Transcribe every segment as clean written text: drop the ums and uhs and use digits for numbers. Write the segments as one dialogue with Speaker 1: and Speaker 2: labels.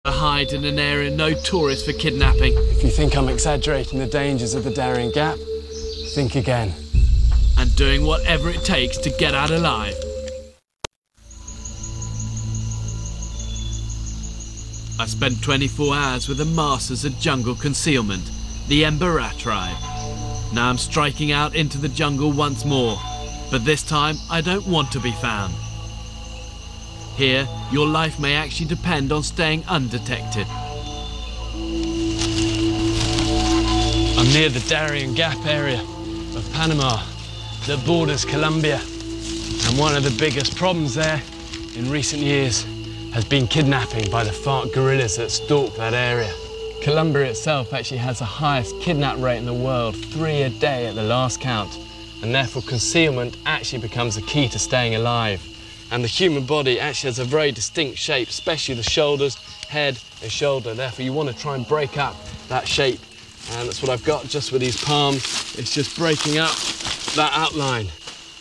Speaker 1: I hide in an area notorious for kidnapping.
Speaker 2: If you think I'm exaggerating the dangers of the Darien Gap, think again.
Speaker 1: And doing whatever it takes to get out alive. I spent 24 hours with the masters of jungle concealment, the Embera tribe. Now I'm striking out into the jungle once more, but this time I don't want to be found. Here, your life may actually depend on staying undetected.
Speaker 2: I'm near the Darien Gap area of Panama that borders Colombia. And one of the biggest problems there in recent years has been kidnapping by the FARC guerrillas that stalk that area. Colombia itself actually has the highest kidnap rate in the world, 3 a day at the last count. And therefore concealment actually becomes the key to staying alive. And the human body actually has a very distinct shape, especially the shoulders, head and shoulder. Therefore you want to try and break up that shape. And that's what I've got just with these palms. It's just breaking up that outline.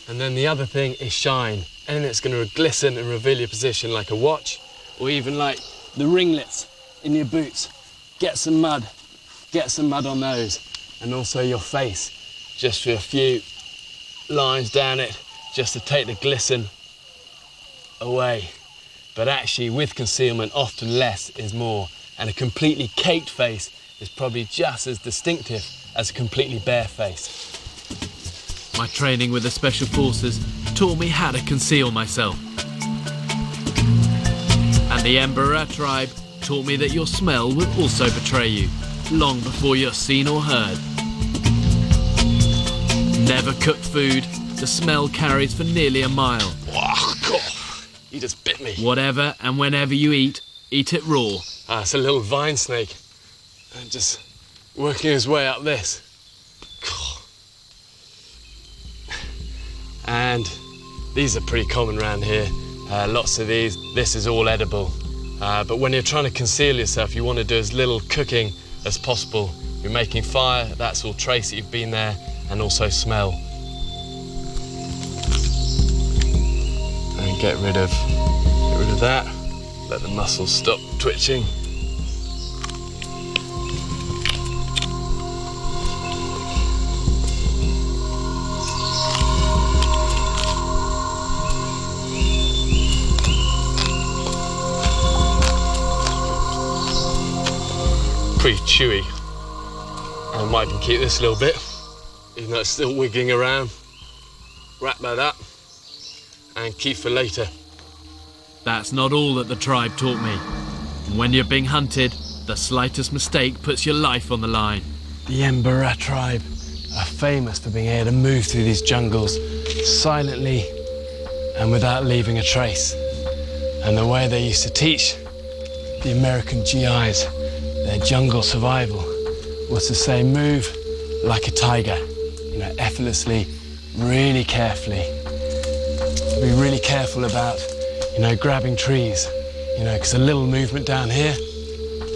Speaker 2: And then the other thing is shine. And it's going to glisten and reveal your position like a watch, or even like the ringlets in your boots. Get some mud on those. And also your face, just for a few lines down it, just to take the glisten away. But actually with concealment, often less is more. And a completely caked face is probably just as distinctive as a completely bare face.
Speaker 1: My training with the Special Forces taught me how to conceal myself. And the Embera tribe taught me that your smell will also betray you, long before you're seen or heard. Never cooked food, the smell carries for nearly a mile.
Speaker 2: Oh, God, you just bit me.
Speaker 1: Whatever and whenever you eat it raw.
Speaker 2: It's a little vine snake, and just working his way up this. And these are pretty common around here. Lots of these. This is all edible. But when you're trying to conceal yourself, you want to do as little cooking as possible. You're making fire, that's all trace that you've been there, and also smell. And get rid of that. Let the muscles stop twitching. Pretty chewy. I might even keep this a little bit, even though it's still wiggling around. Wrap that up and keep for later.
Speaker 1: That's not all that the tribe taught me. When you're being hunted, the slightest mistake puts your life on the line.
Speaker 2: The Embera tribe are famous for being able to move through these jungles silently and without leaving a trace. And the way they used to teach the American GIs their jungle survival was to say, move like a tiger, effortlessly, really carefully. Be really careful about, grabbing trees, because a little movement down here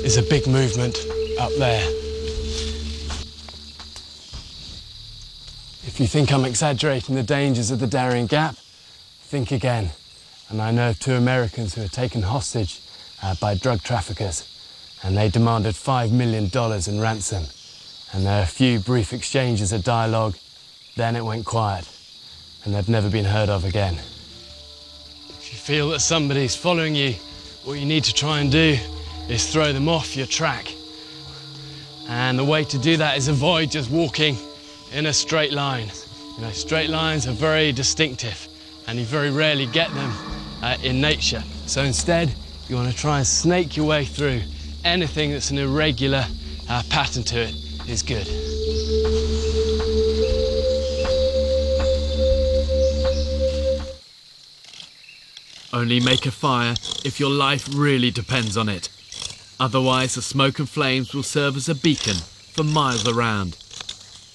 Speaker 2: is a big movement up there. If you think I'm exaggerating the dangers of the Darien Gap, think again. And I know of 2 Americans who were taken hostage by drug traffickers, and they demanded $5 million in ransom. And there were a few brief exchanges of dialogue, then it went quiet, and they've never been heard of again. If you feel that somebody's following you, what you need to try and do is throw them off your track. And the way to do that is avoid just walking in a straight line. Straight lines are very distinctive, and you very rarely get them in nature. So instead, you want to try and snake your way through. Anything that's an irregular pattern to it is good.
Speaker 1: Only make a fire if your life really depends on it. Otherwise, the smoke and flames will serve as a beacon for miles around.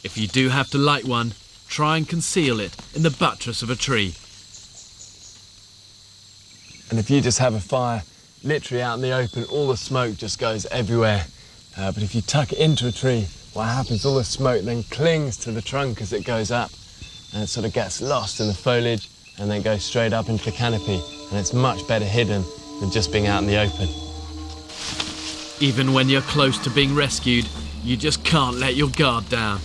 Speaker 1: If you do have to light one, try and conceal it in the buttress of a tree.
Speaker 2: And if you just have a fire literally out in the open, all the smoke just goes everywhere. But if you tuck it into a tree, what happens, all the smoke then clings to the trunk as it goes up, and it sort of gets lost in the foliage and then goes straight up into the canopy, and it's much better hidden than just being out in the open.
Speaker 1: Even when you're close to being rescued, you just can't let your guard down.